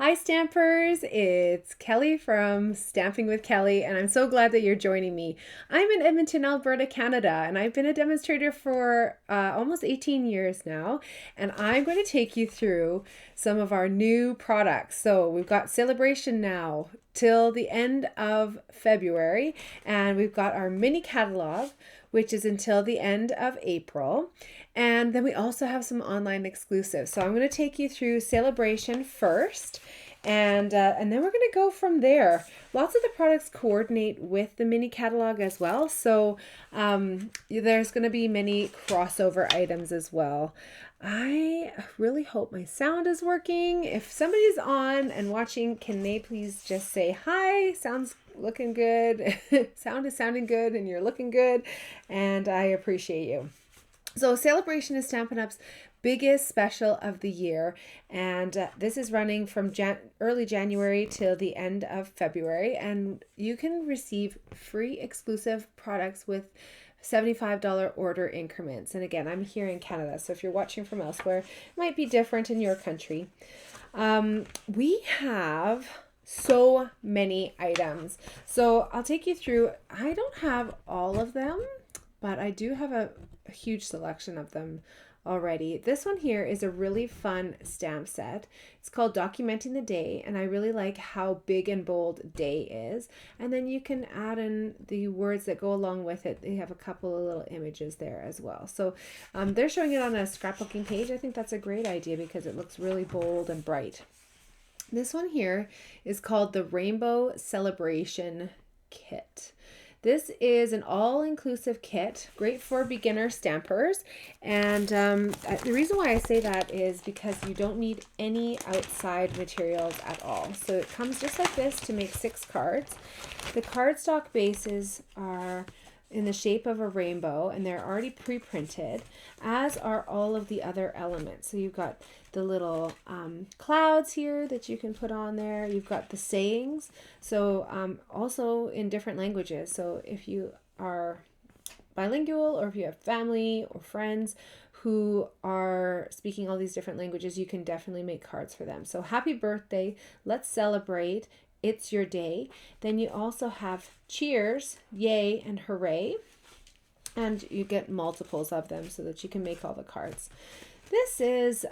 Hi Stampers, it's Kelly from Stamping with Kelly, and I'm so glad that you're joining me. I'm in Edmonton, Alberta, Canada, and I've been a demonstrator for almost 18 years now, and I'm going to take you through some of our new products. So we've got Sale-A-Bration now till the end of February, and we've got our mini catalog, which is until the end of April. And then we also have some online exclusives. So I'm going to take you through Sale-A-Bration first, and then we're going to go from there. Lots of the products coordinate with the mini catalog as well. So there's going to be many crossover items as well. I really hope my sound is working. If somebody's on and watching, can they please just say hi? Sounds looking good. Sound is sounding good and you're looking good. And I appreciate you. So Sale-A-Bration is Stampin' Up's biggest special of the year, and this is running from early January till the end of February, and you can receive free exclusive products with $75 order increments. And again, I'm here in Canada, so if you're watching from elsewhere, it might be different in your country. We have so many items, so I'll take you through. I don't have all of them, but I do have a huge selection of them already. This one here is a really fun stamp set. It's called Documenting the Day, and I really like how big and bold day is. And then you can add in the words that go along with it. They have a couple of little images there as well. So they're showing it on a scrapbooking page. I think that's a great idea because it looks really bold and bright. This one here is called the Rainbow Celebration Kit. This is an all-inclusive kit, great for beginner stampers. And the reason why I say that is because you don't need any outside materials at all. So it comes just like this to make 6 cards. The cardstock bases are in the shape of a rainbow, and they're already pre-printed, as are all of the other elements. So you've got the little clouds here that you can put on there. You've got the sayings, so also in different languages. So if you are bilingual, or if you have family or friends who are speaking all these different languages, you can definitely make cards for them. So happy birthday, let's celebrate, it's your day. Then you also have cheers, yay, and hooray. And you get multiples of them so that you can make all the cards. This is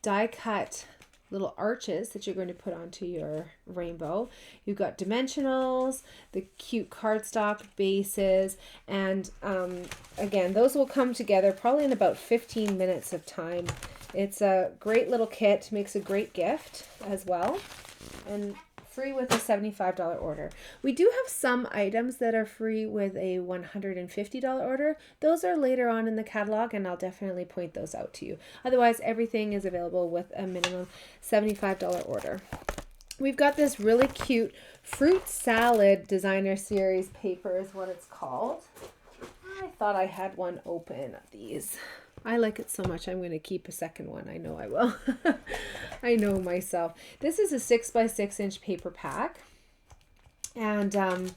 die cut little arches that you're going to put onto your rainbow. You've got dimensionals, the cute cardstock bases, and again, those will come together probably in about 15 minutes of time. It's a great little kit, makes a great gift as well, and free with a $75 order. We do have some items that are free with a $150 order. Those are later on in the catalog, and I'll definitely point those out to you. Otherwise, everything is available with a minimum $75 order. We've got this really cute fruit salad designer series paper is what it's called. I thought I had one open of these. I like it so much, I'm going to keep a second one. I know I will. I know myself. This is a 6x6 inch paper pack, and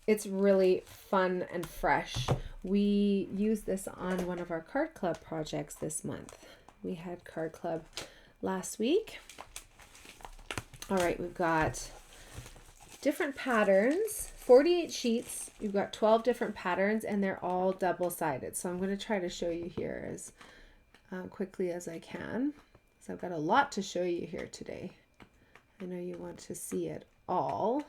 it's really fun and fresh. We used this on one of our card club projects this month. We had card club last week. All right, we've got different patterns, 48 sheets. You've got 12 different patterns, and they're all double-sided. So I'm going to try to show you here as quickly as I can. So I've got a lot to show you here today. I know you want to see it all.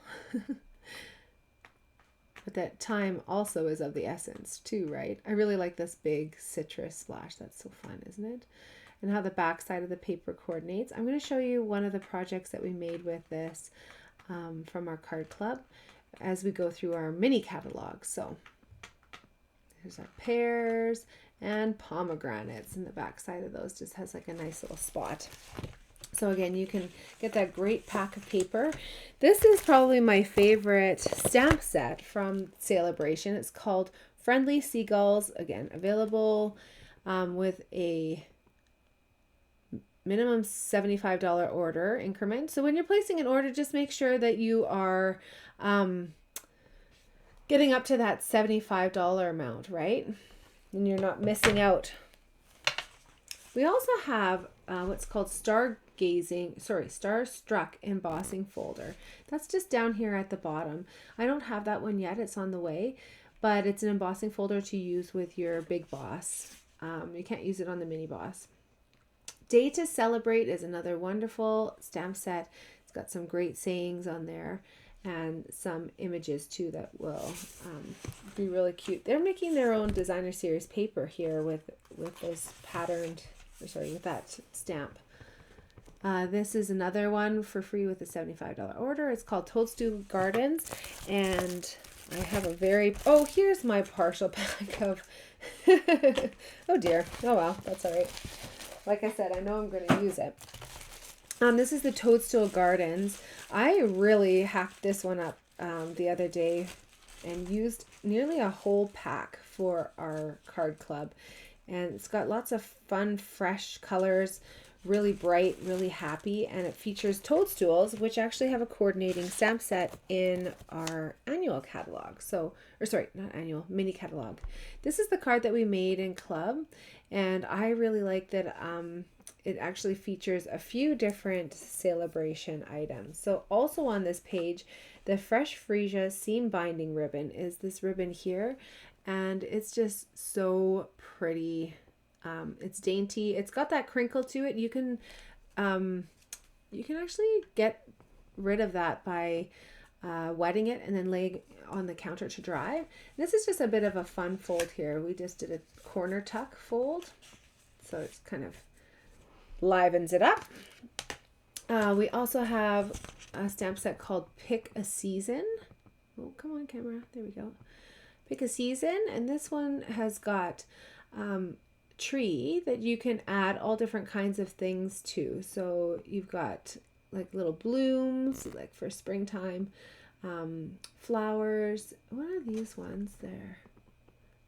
But that time also is of the essence too, right? I really like this big citrus splash. That's so fun, isn't it? And how the back side of the paper coordinates. I'm going to show you one of the projects that we made with this from our card club as we go through our mini catalog. So here's our pears and pomegranates, and the back side of those just has like a nice little spot. So again, you can get that great pack of paper. This is probably my favorite stamp set from Sale-A-Bration. It's called Friendly Seagulls. Again, available with a minimum $75 order increment. So when you're placing an order, just make sure that you are getting up to that $75 amount, right? And you're not missing out. We also have what's called Starstruck embossing folder. That's just down here at the bottom. I don't have that one yet. It's on the way, but it's an embossing folder to use with your big boss. You can't use it on the mini boss. Day to Celebrate is another wonderful stamp set. It's got some great sayings on there and some images too that will be really cute. They're making their own designer series paper here with those patterned, with that stamp. This is another one for free with a $75 order. It's called Toadstool Gardens, and I have a very, here's my partial pack of, oh dear, oh well, that's all right. Like I said, I know I'm going to use it. This is the Toadstool Gardens. I really hacked this one up the other day and used nearly a whole pack for our card club. And it's got lots of fun, fresh colors, really bright, really happy, and it features toadstools, which actually have a coordinating stamp set in our annual catalog. So, or sorry, not annual, mini catalog. This is the card that we made in club, and I really like that it actually features a few different Sale-A-Bration items. So also on this page, the Fresh Freesia seam binding ribbon is this ribbon here, and it's just so pretty. It's dainty. It's got that crinkle to it. You can actually get rid of that by wetting it and then laying on the counter to dry. This is just a bit of a fun fold here. We just did a corner tuck fold, so it's kind of livens it up. We also have a stamp set called Pick a Season. Oh, come on, camera. There we go. Pick a Season, and this one has got tree that you can add all different kinds of things to. So you've got like little blooms, like for springtime, flowers. What are these ones there?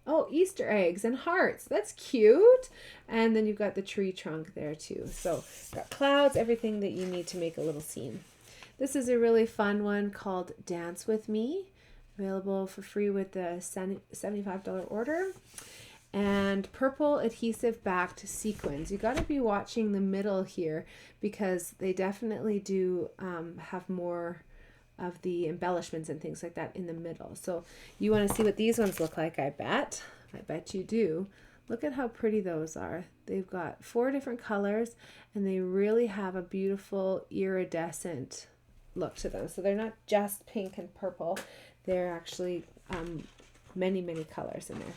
Oh, Easter eggs and hearts. That's cute. And then you've got the tree trunk there too. So got clouds, everything that you need to make a little scene. This is a really fun one called Dance With Me, available for free with the $75 order. And purple adhesive backed sequins. You got to be watching the middle here because they definitely do have more of the embellishments and things like that in the middle. So you want to see what these ones look like, I bet you do. Look at how pretty those are. They've got 4 different colors and they really have a beautiful iridescent look to them. So they're not just pink and purple. They're actually many colors in there.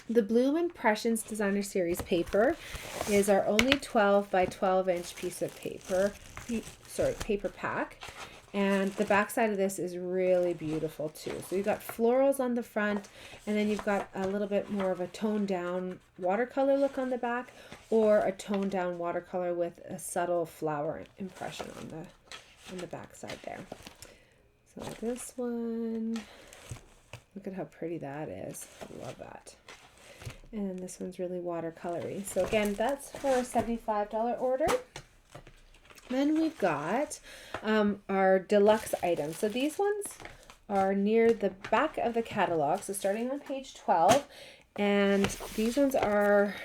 The Bloom Impressions Designer Series paper is our only 12 by 12 inch piece of paper, paper pack. And the back side of this is really beautiful too. So you've got florals on the front, and then you've got a little bit more of a toned down watercolor look on the back, or a toned down watercolor with a subtle flower impression on the back side there. So this one, look at how pretty that is. I love that. And this one's really watercolory. So again, that's for a $75 order. Then we've got our deluxe items. So these ones are near the back of the catalog. So starting on page 12, and these ones are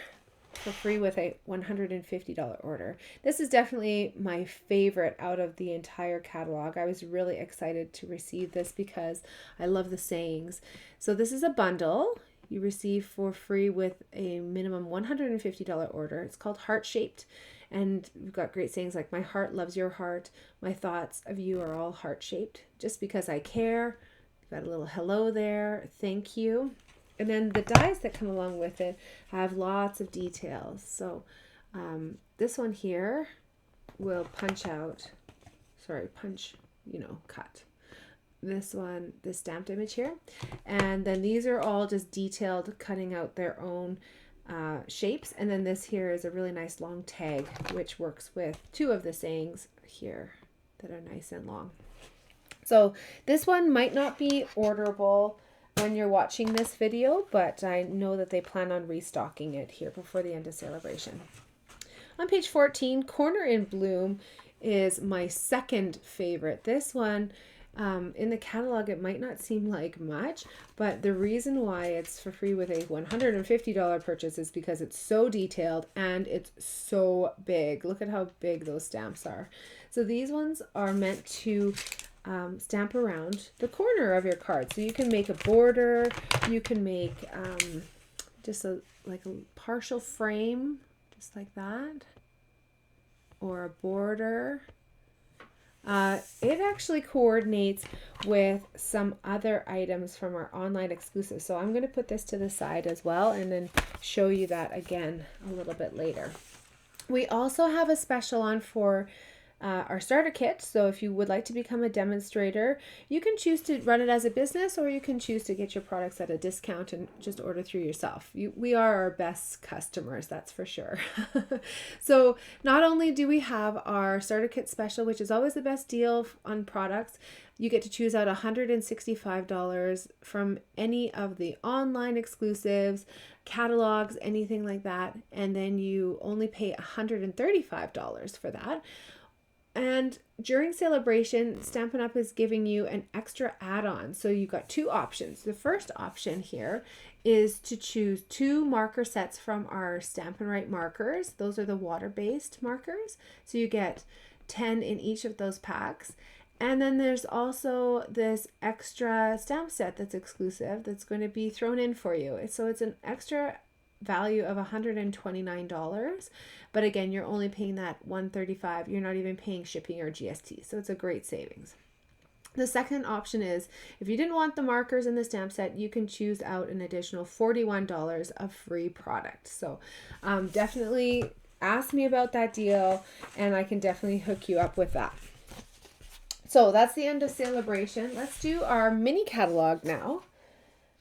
for free with a $150 order. This is definitely my favorite out of the entire catalog. I was really excited to receive this because I love the sayings. So this is a bundle you receive for free with a minimum $150 order. It's called Heart Shaped, and we've got great sayings like, my heart loves your heart, my thoughts of you are all heart shaped, just because I care. We've got a little hello there, thank you. And then the dies that come along with it have lots of details. So this one here will cut. This one, the stamped image here. And then these are all just detailed, cutting out their own shapes. And then this here is a really nice long tag, which works with 2 of the sayings here that are nice and long. So this one might not be orderable when you're watching this video, but I know that they plan on restocking it here before the end of Sale-A-Bration. On page 14, Corner in Bloom is my second favorite. This one In the catalog, it might not seem like much, but the reason why it's for free with a $150 purchase is because it's so detailed and it's so big. Look at how big those stamps are. So these ones are meant to stamp around the corner of your card. So you can make a border, you can make just like a partial frame, just like that, or a border. It actually coordinates with some other items from our online exclusive. So I'm going to put this to the side as well and then show you that again a little bit later. We also have a special on for our starter kit. So if you would like to become a demonstrator, you can choose to run it as a business, or you can choose to get your products at a discount and just order through yourself. We are our best customers, that's for sure. So not only do we have our starter kit special, which is always the best deal on products, you get to choose out $165 from any of the online exclusives, catalogs, anything like that. And then you only pay $135 for that. And during Sale-A-Bration, Stampin' Up! Is giving you an extra add-on. So you've got two options. The first option here is to choose 2 marker sets from our Stampin' Write markers. Those are the water-based markers. So you get 10 in each of those packs. And then there's also this extra stamp set that's exclusive that's going to be thrown in for you. So it's an extra value of $129, but again, you're only paying that $135. You're not even paying shipping or GST, so it's a great savings. The second option is, if you didn't want the markers in the stamp set, you can choose out an additional $41 of free product. So definitely ask me about that deal and I can definitely hook you up with that. So that's the end of Sale-A-Bration. Let's do our mini catalog now.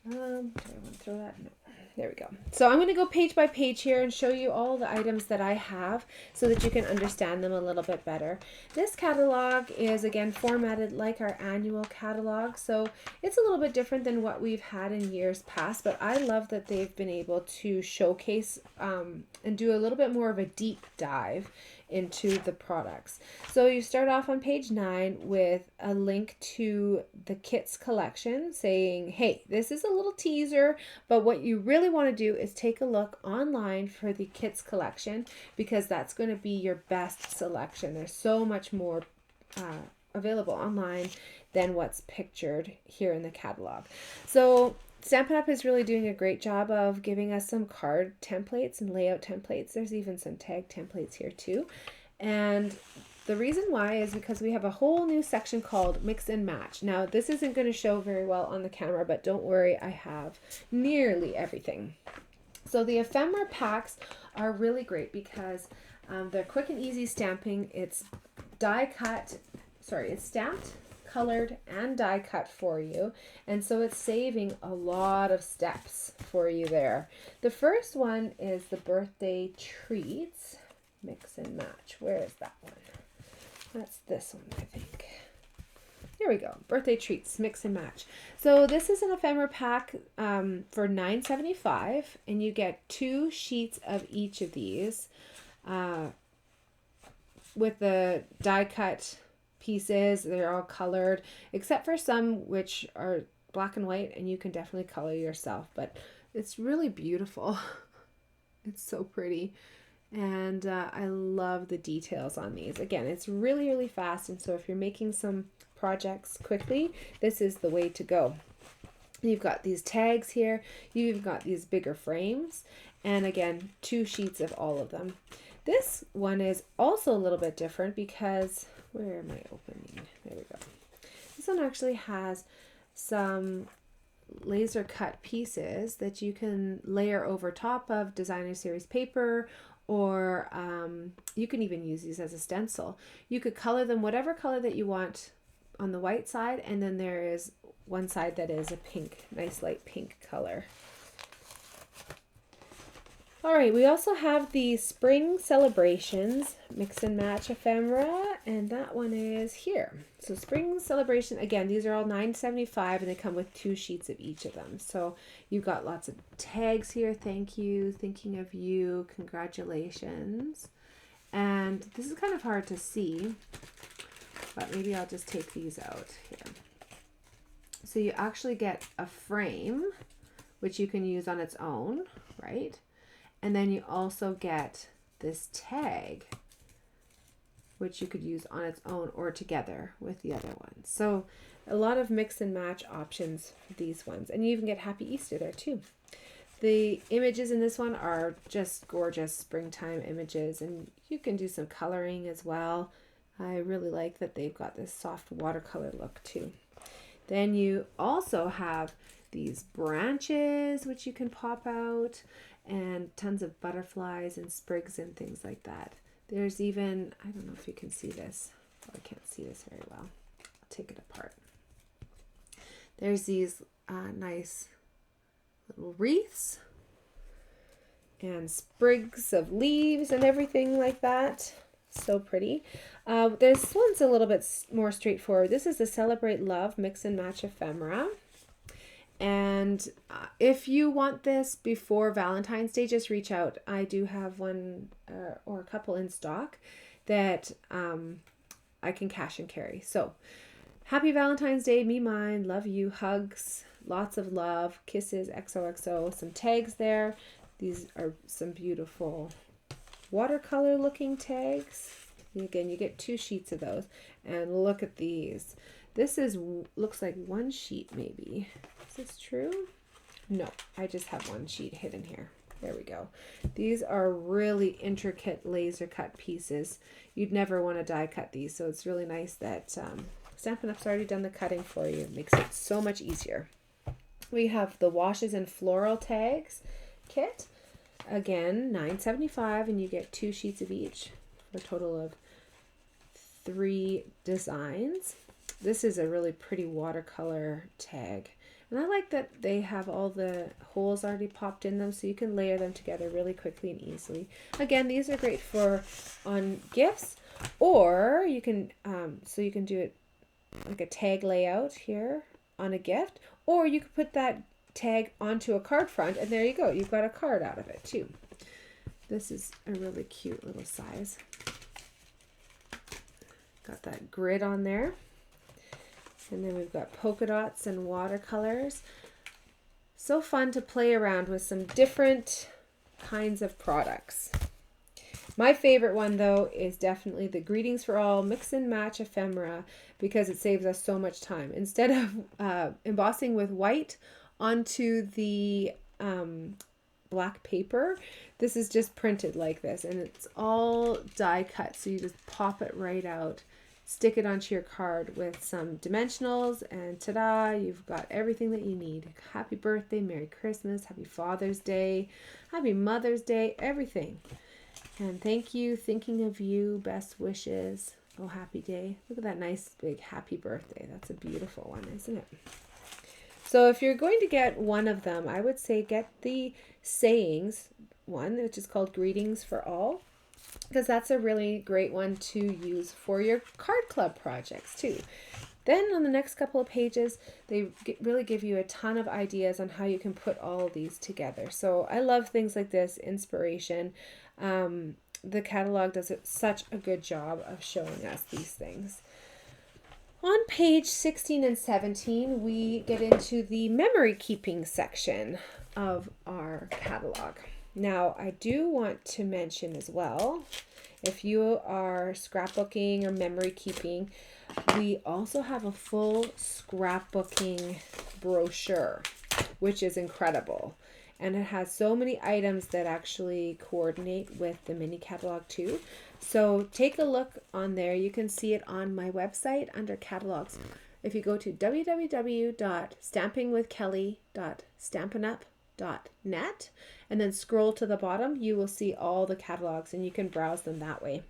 Do I want to throw that? No. There we go. So I'm going to go page by page here and show you all the items that I have so that you can understand them a little bit better. This catalog is again formatted like our annual catalog, so it's a little bit different than what we've had in years past, but I love that they've been able to showcase and do a little bit more of a deep dive into the products. So you start off on page 9 with a link to the kits collection saying, hey, this is a little teaser, but what you really want to do is take a look online for the kits collection, because that's going to be your best selection. There's so much more available online than what's pictured here in the catalog. So Stampin' Up! Is really doing a great job of giving us some card templates and layout templates. There's even some tag templates here too. And the reason why is because we have a whole new section called Mix and Match. Now, this isn't going to show very well on the camera, but don't worry, I have nearly everything. So the ephemera packs are really great because they're quick and easy stamping. It's it's stamped, colored, and die cut for you, and so it's saving a lot of steps for you there. The first one is the birthday treats mix and match. Where is that one? That's this one, I think. There we go. Birthday treats mix and match. So this is an ephemera pack for $9.75, and you get 2 sheets of each of these with the die cut pieces. They're all colored, except for some which are black and white, and you can definitely color yourself, but it's really beautiful. It's so pretty, and I love the details on these. Again, it's really, really fast, and so if you're making some projects quickly, this is the way to go. You've got these tags here, you've got these bigger frames, and again, 2 sheets of all of them. This one is also a little bit different because, where am I opening? There we go. This one actually has some laser cut pieces that you can layer over top of designer series paper, or you can even use these as a stencil. You could color them whatever color that you want on the white side, and then there is one side that is a pink, nice light pink color. All right, we also have the Spring Celebrations Mix and Match ephemera, and that one is here. So Spring Celebration, again, these are all $9.75, and they come with 2 sheets of each of them. So you've got lots of tags here. Thank you, thinking of you, congratulations. And this is kind of hard to see, but maybe I'll just take these out here. So you actually get a frame, which you can use on its own, right? And then you also get this tag, which you could use on its own or together with the other ones. So a lot of mix and match options for these ones. And you even get Happy Easter there too. The images in this one are just gorgeous springtime images, and you can do some coloring as well. I really like that they've got this soft watercolor look too. Then you also have these branches which you can pop out, and tons of butterflies and sprigs and things like that. There's even, I don't know if you can see this. Oh, I can't see this very well. I'll take it apart. There's these nice little wreaths and sprigs of leaves and everything like that. So pretty. This one's a little bit more straightforward. This is the Celebrate Love Mix and Match Ephemera. And if you want this before Valentine's Day, just reach out. I do have one or a couple in stock that I can cash and carry. So happy Valentine's Day, me, mine, love you, hugs, lots of love, kisses, XOXO, some tags there. These are some beautiful watercolor looking tags. Again, you get 2 sheets of those. And look at these. This looks like one sheet maybe. Is this true? No, I just have one sheet hidden here. There we go. These are really intricate laser cut pieces. You'd never want to die cut these, so it's really nice that Stampin' Up's already done the cutting for you. It makes it so much easier. We have the washes and floral tags kit. Again, $9.75, and you get 2 sheets of each for a total of 3 designs. This is a really pretty watercolor tag. And I like that they have all the holes already popped in them, so you can layer them together really quickly and easily. Again, these are great for on gifts, or you can so you can do it like a tag layout here on a gift, or you could put that tag onto a card front, and there you go. You've got a card out of it too. This is a really cute little size. Got that grid on there. And then we've got polka dots and watercolors. So fun to play around with some different kinds of products. My favorite one though is definitely the Greetings for All Mix and Match Ephemera, because it saves us so much time. Instead of embossing with white onto the black paper, this is just printed like this, and it's all die cut, so you just pop it right out. Stick it onto your card with some dimensionals, and ta-da, you've got everything that you need. Happy birthday, Merry Christmas, Happy Father's Day, Happy Mother's Day, everything. And thank you, thinking of you, best wishes. Oh, happy day. Look at that nice big happy birthday. That's a beautiful one, isn't it? So if you're going to get one of them, I would say get the sayings one, which is called Greetings for All, because that's a really great one to use for your card club projects too. Then on the next couple of pages, they really give you a ton of ideas on how you can put all of these together. So I love things like this, inspiration. The catalog does such a good job of showing us these things. On page 16 and 17, we get into the memory keeping section of our catalog. Now, I do want to mention as well, if you are scrapbooking or memory keeping, we also have a full scrapbooking brochure, which is incredible. And it has so many items that actually coordinate with the mini catalog too. So take a look on there. You can see it on my website under catalogs. If you go to www.stampingwithkelly.stampinup.net and then scroll to the bottom, you will see all the catalogs, and you can browse them that way.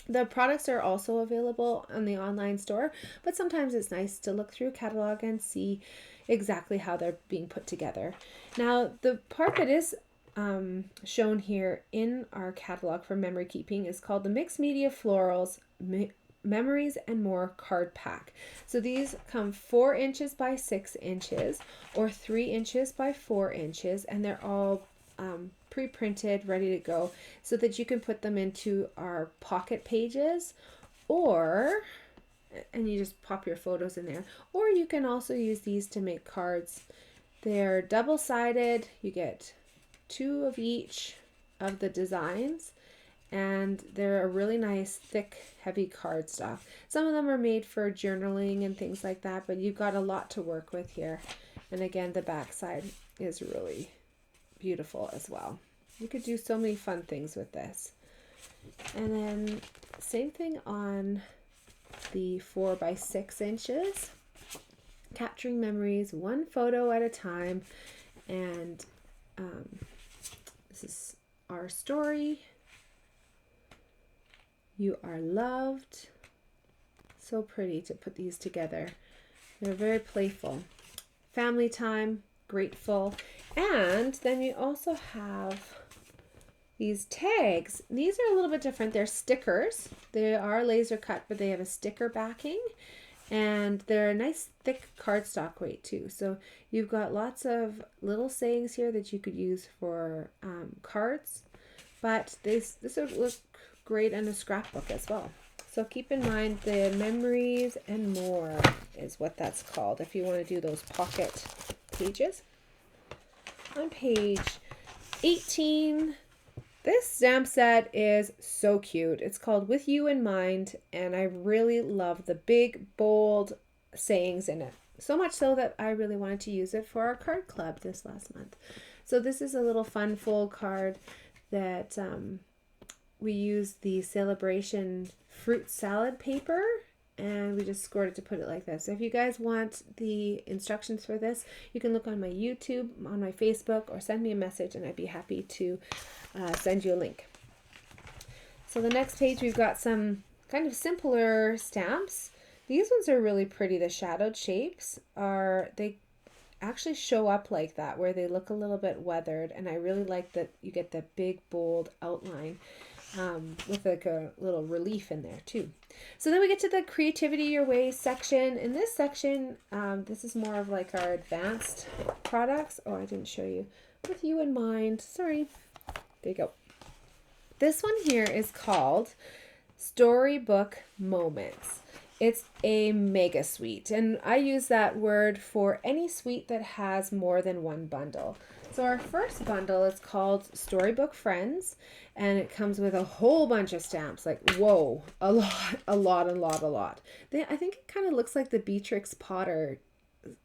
The products are also available on the online store, but sometimes it's nice to look through a catalog and see exactly how they're being put together. Now, the part that is shown here in our catalog for memory keeping is called the Mixed Media Florals Memories and More Card Pack. So these come 4 inches by 6 inches or 3 inches by 4 inches, and they're all pre-printed, ready to go, so that you can put them into our pocket pages, or and you just pop your photos in there. Or you can also use these to make cards. They're double-sided. You get 2 of each of the designs, and they're a really nice, thick, heavy cardstock. Some of them are made for journaling and things like that, but you've got a lot to work with here. And again, the back side is really beautiful as well. You could do so many fun things with this. And then same thing on the 4 by 6 inches. Capturing memories, 1 photo at a time. And this is our story. You are loved. So pretty to put these together. They're very playful. Family time, grateful. And then you also have these tags. These are a little bit different. They're stickers. They are laser cut, but they have a sticker backing. And they're a nice thick cardstock weight too. So you've got lots of little sayings here that you could use for cards. But this would look great in a scrapbook as well. So keep in mind the memories and more is what that's called if you want to do those pocket pages. On page 18, this stamp set is so cute. It's called With You in Mind, and I really love the big, bold sayings in it. So much so that I really wanted to use it for our card club this last month. So this is a little fun fold card that we used the Sale-A-Bration fruit salad paper, and we just scored it to put it like this. So if you guys want the instructions for this, you can look on my YouTube, on my Facebook, or send me a message, and I'd be happy to send you a link. So the next page, we've got some kind of simpler stamps. These ones are really pretty. The shadowed shapes they actually show up like that, where they look a little bit weathered, and I really like that you get the big, bold outline. With like a little relief in there too. So then we get to the Creativity Your Way section. In this section, this is more of like our advanced products. Oh, I didn't show you. With You in Mind. Sorry. There you go. This one here is called Storybook Moments. It's a mega suite, and I use that word for any suite that has more than 1 bundle. So our first bundle is called Storybook Friends, and it comes with a whole bunch of stamps. Like, whoa, a lot. I think it kind of looks like the Beatrix Potter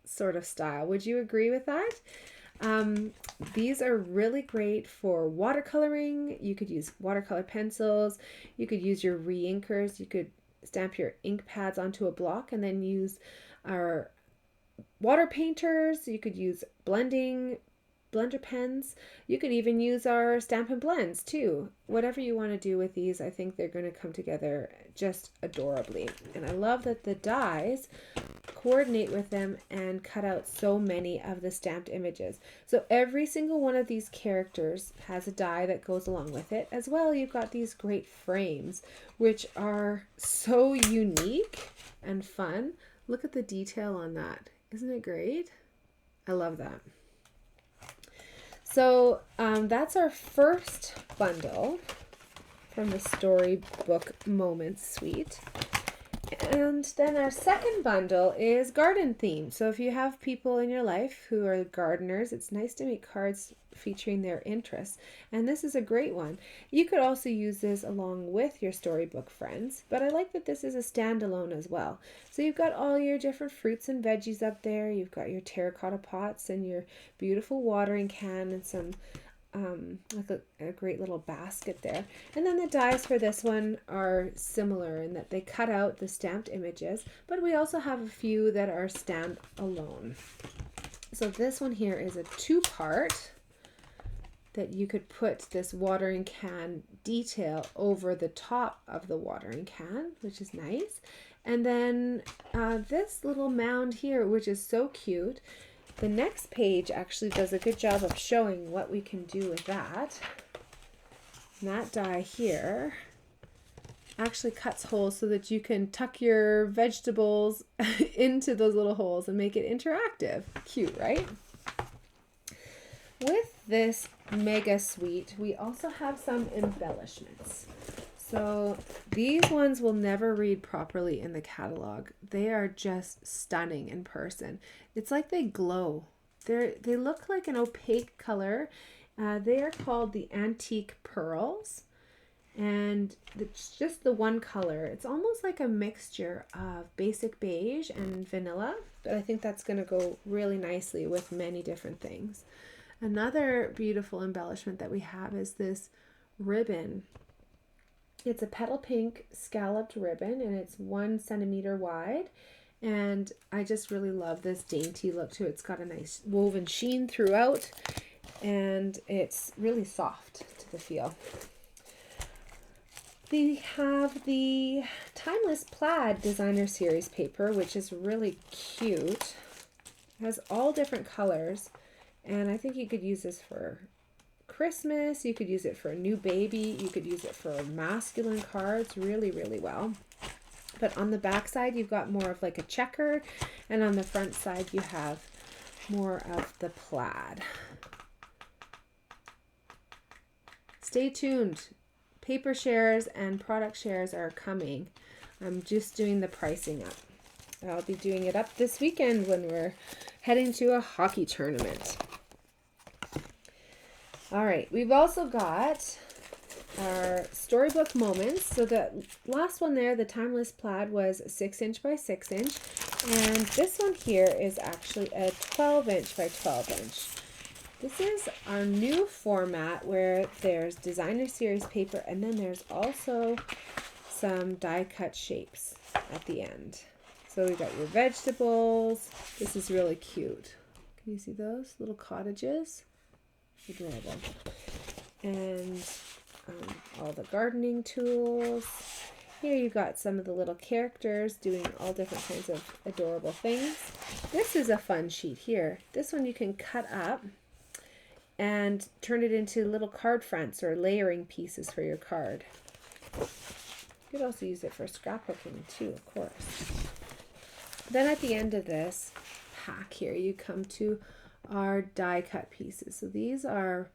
sort of style. Would you agree with that? These are really great for watercoloring. You could use watercolor pencils. You could use your re-inkers. You could stamp your ink pads onto a block and then use our water painters. You could use blender pens. You could even use our Stampin' Blends too. Whatever you want to do with these, I think they're going to come together just adorably. And I love that the dies coordinate with them and cut out so many of the stamped images. So every single one of these characters has a die that goes along with it. As well, you've got these great frames, which are so unique and fun. Look at the detail on that. Isn't it great? I love that. So that's our first bundle from the Storybook Moments suite. And then our second bundle is garden themed. So if you have people in your life who are gardeners, it's nice to make cards featuring their interests. And this is a great one. You could also use this along with your Storybook Friends, but I like that this is a standalone as well. So you've got all your different fruits and veggies up there. You've got your terracotta pots and your beautiful watering can and some like a great little basket there. And then the dies for this one are similar in that they cut out the stamped images, but we also have a few that are stand alone. So this one here is a 2-part that you could put this watering can detail over the top of the watering can, which is nice. And then this little mound here, which is so cute. The next page actually does a good job of showing what we can do with that. And that die here actually cuts holes so that you can tuck your vegetables into those little holes and make it interactive. Cute, right? With this mega suite, we also have some embellishments. So these ones will never read properly in the catalog. They are just stunning in person. It's like they glow. They look like an opaque color. They are called the Antique Pearls, and it's just the one color. It's almost like a mixture of basic beige and vanilla, but I think that's going to go really nicely with many different things. Another beautiful embellishment that we have is this ribbon. It's a petal pink scalloped ribbon, and it's 1 centimeter wide. And I just really love this dainty look to it. It's got a nice woven sheen throughout, and it's really soft to the feel. We have the Timeless Plaid Designer Series paper, which is really cute. It has all different colors, and I think you could use this for Christmas. You could use it for a new baby. You could use it for masculine cards really, really well. But on the back side, you've got more of like a checker, and on the front side, you have more of the plaid. Stay tuned. Paper shares and product shares are coming. I'm just doing the pricing up. I'll be doing it up this weekend when we're heading to a hockey tournament. All right, we've also got our storybook moments. So the last one there, the Timeless Plaid, was 6" by 6". And this one here is actually a 12" by 12". This is our new format where there's designer series paper, and then there's also some die cut shapes at the end. So we've got your vegetables. This is really cute. Can you see those little cottages? Adorable. And all the gardening tools. Here you've got some of the little characters doing all different kinds of adorable things. This is a fun sheet here. This one you can cut up and turn it into little card fronts or layering pieces for your card. You could also use it for scrapbooking too, of course. Then at the end of this pack here, you come to our die cut pieces. So these are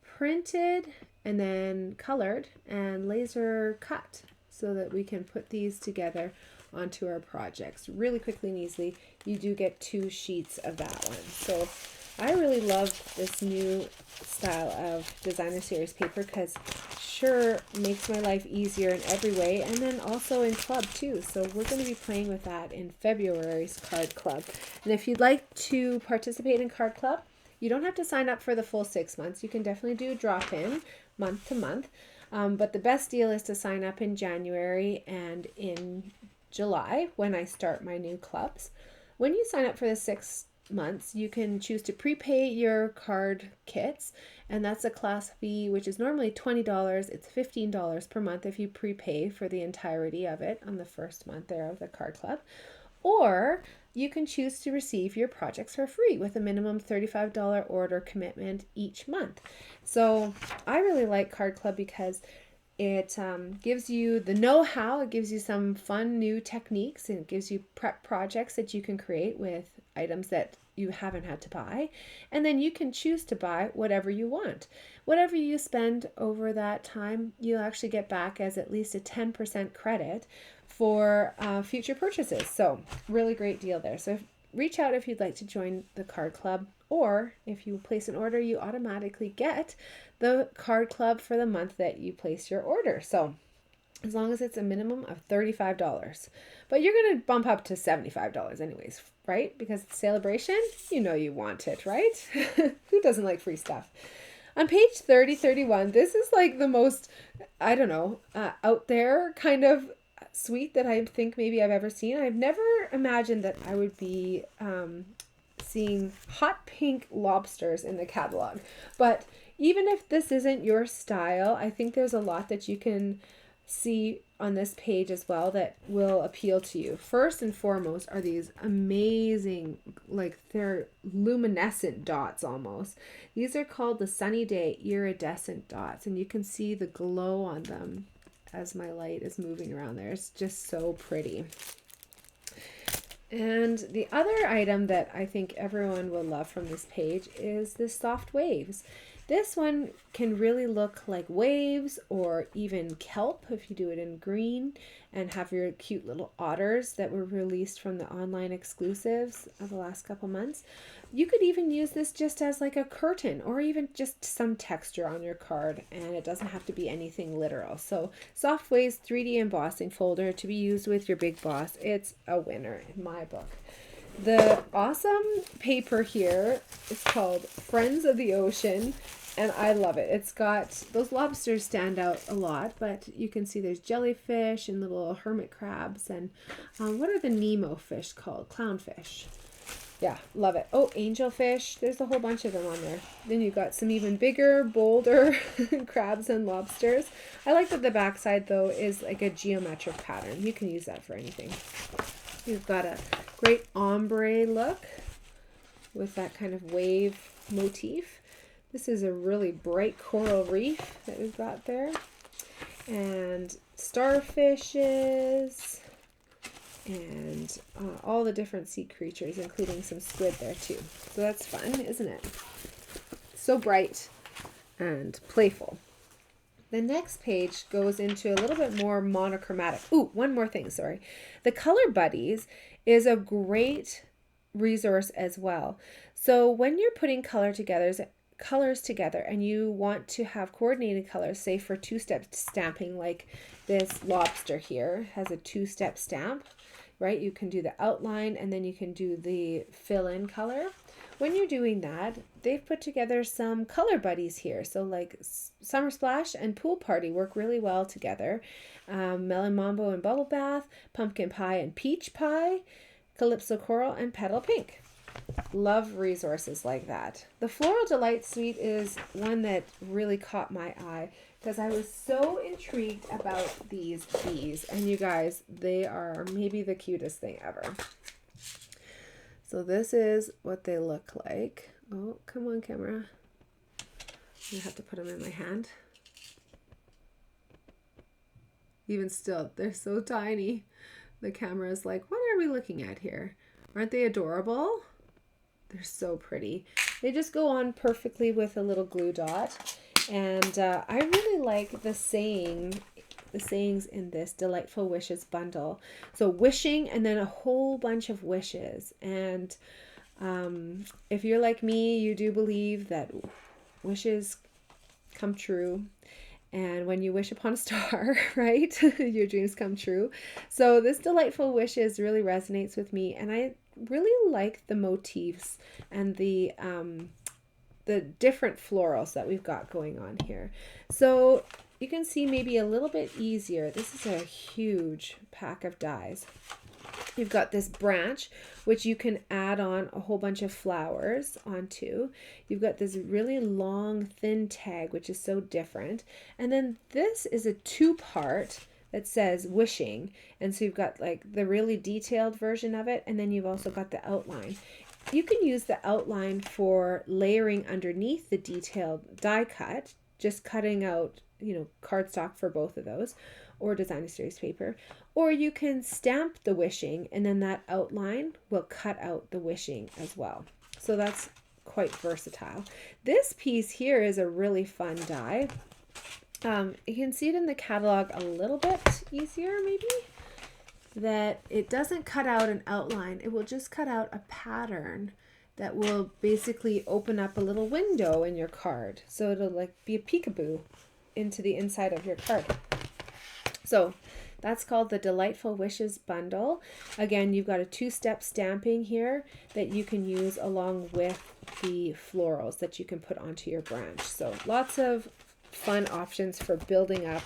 printed and then colored and laser cut so that we can put these together onto our projects really quickly and easily. You do get 2 sheets of that one. So I really love this new style of designer series paper because sure makes my life easier in every way, and then also in club too. So we're going to be playing with that in February's card club. And if you'd like to participate in card club, you don't have to sign up for the full 6 months. You can definitely do a drop-in month to month. But the best deal is to sign up in January and in July when I start my new clubs. When you sign up for the 6 months, you can choose to prepay your card kits, and that's a class fee which is normally $20. It's $15 per month if you prepay for the entirety of it on the first month there of the card club. Or you can choose to receive your projects for free with a minimum $35 order commitment each month. So I really like Card Club because it gives you the know-how, it gives you some fun new techniques, and it gives you prep projects that you can create with items that you haven't had to buy. And then you can choose to buy whatever you want. Whatever you spend over that time, you'll actually get back as at least a 10% credit for future purchases. So really great deal there. So reach out if you'd like to join the Card Club, or if you place an order, you automatically get the Card Club for the month that you place your order. So as long as it's a minimum of $35. But you're going to bump up to $75 anyways, right? Because it's Sale-A-Bration, you know you want it, right? Who doesn't like free stuff? On page 3031, this is like the most, I don't know, out there kind of suite that I think maybe I've ever seen. I've never imagined that I would be seeing hot pink lobsters in the catalog. But even if this isn't your style, I think there's a lot that you can see on this page as well that will appeal to you. First and foremost are these amazing, like they're luminescent dots almost. These are called the Sunny Day Iridescent dots, and you can see the glow on them as my light is moving around there. It's just so pretty. And the other item that I think everyone will love from this page is the soft waves. This one can really look like waves or even kelp if you do it in green and have your cute little otters that were released from the online exclusives of the last couple months. You could even use this just as like a curtain or even just some texture on your card, and it doesn't have to be anything literal. So Softways 3D embossing folder to be used with your big boss. It's a winner in my book. The awesome paper here is called Friends of the Ocean, and I love it. It's got, those lobsters stand out a lot, but you can see there's jellyfish and little hermit crabs, and what are the Nemo fish called? Clownfish. Yeah, love it. Oh, angelfish. There's a whole bunch of them on there. Then you've got some even bigger, bolder crabs and lobsters. I like that the backside, though, is like a geometric pattern. You can use that for anything. You've got a great ombre look with that kind of wave motif. This is a really bright coral reef that we've got there. And starfishes and all the different sea creatures, including some squid there too. So that's fun, isn't it? So bright and playful. The next page goes into a little bit more monochromatic. Ooh, one more thing, sorry. The Color Buddies is a great resource as well. So when you're putting colors together and you want to have coordinated colors, say for two-step stamping, like this lobster here has a two-step stamp, right? You can do the outline and then you can do the fill-in color. When you're doing that, they've put together some color buddies here. So like Summer Splash and Pool Party work really well together. Melon Mambo and Bubble Bath, Pumpkin Pie and Peach Pie, Calypso Coral and Petal Pink. Love resources like that. The Floral Delight Suite is one that really caught my eye because I was so intrigued about these bees. And you guys, they are maybe the cutest thing ever. So this is what they look like. Oh, come on, camera. I have to put them in my hand. Even still, they're so tiny. The camera is like, what are we looking at here? Aren't they adorable? They're so pretty. They just go on perfectly with a little glue dot. And I really like the sayings in this Delightful Wishes bundle. So wishing and then a whole bunch of wishes. And if you're like me, you do believe that wishes come true. And when you wish upon a star, right, your dreams come true. So this Delightful Wishes really resonates with me. And I really like the motifs and the different florals that we've got going on here. So you can see maybe a little bit easier. This is a huge pack of dies. You've got this branch, which you can add on a whole bunch of flowers onto. You've got this really long, thin tag, which is so different. And then this is a two-part that says wishing. And so you've got like the really detailed version of it, and then you've also got the outline. You can use the outline for layering underneath the detailed die cut, just cutting out, you know, cardstock for both of those, or designer series paper. Or you can stamp the wishing, and then that outline will cut out the wishing as well. So that's quite versatile. This piece here is a really fun die. You can see it in the catalog a little bit easier, maybe, that it doesn't cut out an outline. It will just cut out a pattern that will basically open up a little window in your card. So it'll like be a peekaboo into the inside of your card. So that's called the Delightful Wishes bundle. Again, you've got a two-step stamping here that you can use along with the florals that you can put onto your branch. So lots of fun options for building up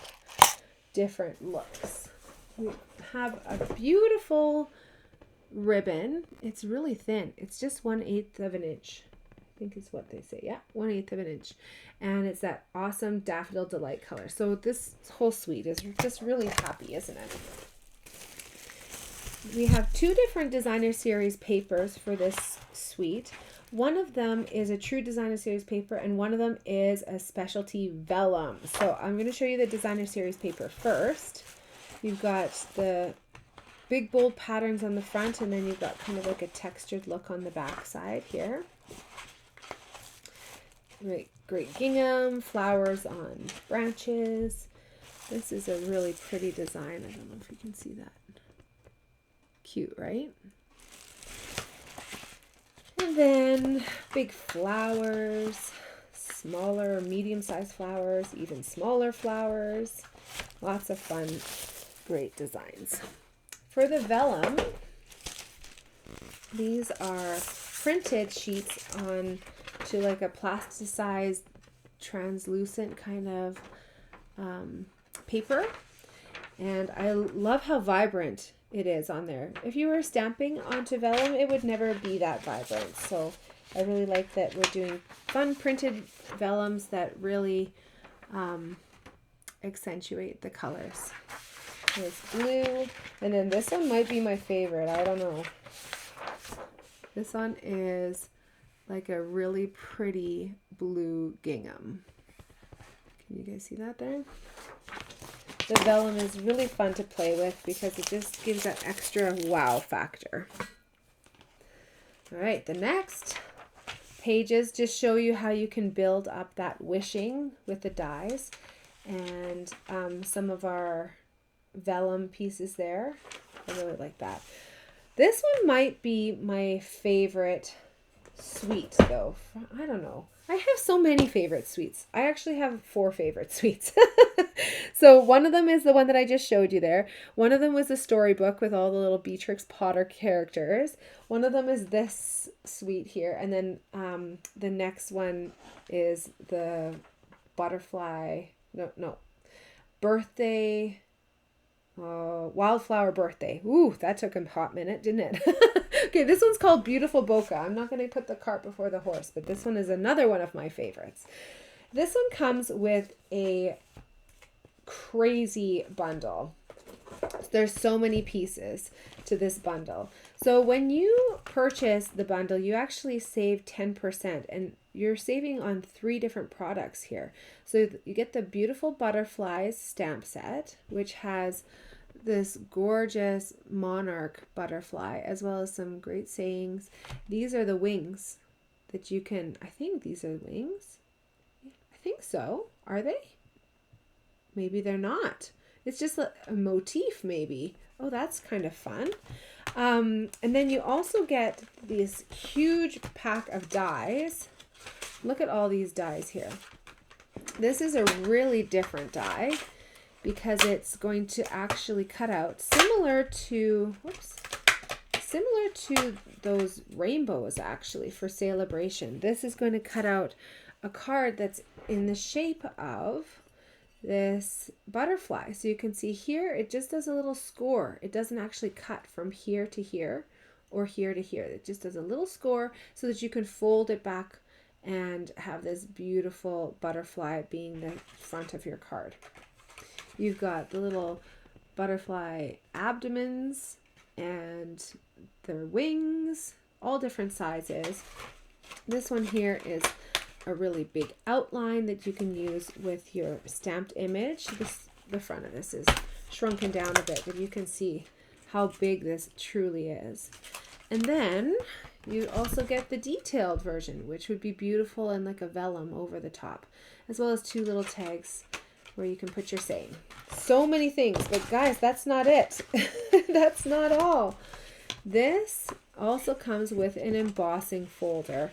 different looks. We have a beautiful ribbon. It's really thin. It's just 1/8 of an inch. I think is what they say. Yeah, 1/8 of an inch. And it's that awesome Daffodil Delight color. So this whole suite is just really happy, isn't it? We have two different designer series papers for this suite. One of them is a true designer series paper, and one of them is a specialty vellum. So I'm going to show you the designer series paper first. You've got the big bold patterns on the front, and then you've got kind of like a textured look on the back side here. Right, great gingham, flowers on branches. This is a really pretty design. I don't know if you can see that. Cute, right? And then big flowers, smaller, medium-sized flowers, even smaller flowers. Lots of fun, great designs. For the vellum, these are printed sheets on to like a plasticized, translucent kind of paper. And I love how vibrant it is on there. If you were stamping onto vellum, it would never be that vibrant. So I really like that we're doing fun printed vellums that really accentuate the colors. There's blue, and then this one might be my favorite. I don't know. This one is like a really pretty blue gingham. Can you guys see that there? The vellum is really fun to play with because it just gives that extra wow factor. All right, the next pages just show you how you can build up that wishing with the dies, and some of our vellum pieces there. I really like that. This one might be my favorite sweet though. I don't know. I have so many favorite sweets. I actually have 4 favorite sweets. So one of them is the one that I just showed you there. One of them was a storybook with all the little Beatrix Potter characters. One of them is this sweet here. And then the next one is the butterfly, birthday, wildflower birthday. Ooh, that took a hot minute, didn't it? Okay, this one's called Beautiful Bokeh. I'm not going to put the cart before the horse, but this one is another one of my favorites. This one comes with a crazy bundle. There's so many pieces to this bundle. So when you purchase the bundle, you actually save 10%, and you're saving on 3 different products here. So you get the Beautiful Butterflies stamp set, which has this gorgeous monarch butterfly, as well as some great sayings. These are the wings that you can, I think these are wings. I think so. Are they? Maybe they're not. It's just a motif maybe. Oh, that's kind of fun. And then you also get this huge pack of dies. Look at all these dies here. This is a really different die because it's going to actually cut out similar to those rainbows actually for Sale-A-Bration. This is going to cut out a card that's in the shape of this butterfly. So you can see here, it just does a little score. It doesn't actually cut from here to here or here to here. It just does a little score so that you can fold it back and have this beautiful butterfly being the front of your card. You've got the little butterfly abdomens and their wings, all different sizes. This one here is a really big outline that you can use with your stamped image. The front of this is shrunken down a bit, but you can see how big this truly is. And then you also get the detailed version, which would be beautiful and like a vellum over the top, as well as 2 little tags where you can put your saying. So many things, but guys, that's not it. That's not all. This also comes with an embossing folder.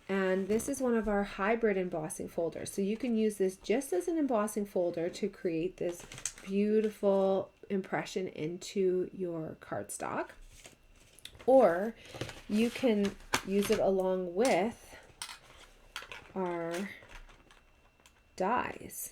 And this is one of our hybrid embossing folders. So you can use this just as an embossing folder to create this beautiful impression into your cardstock. Or you can use it along with our dies.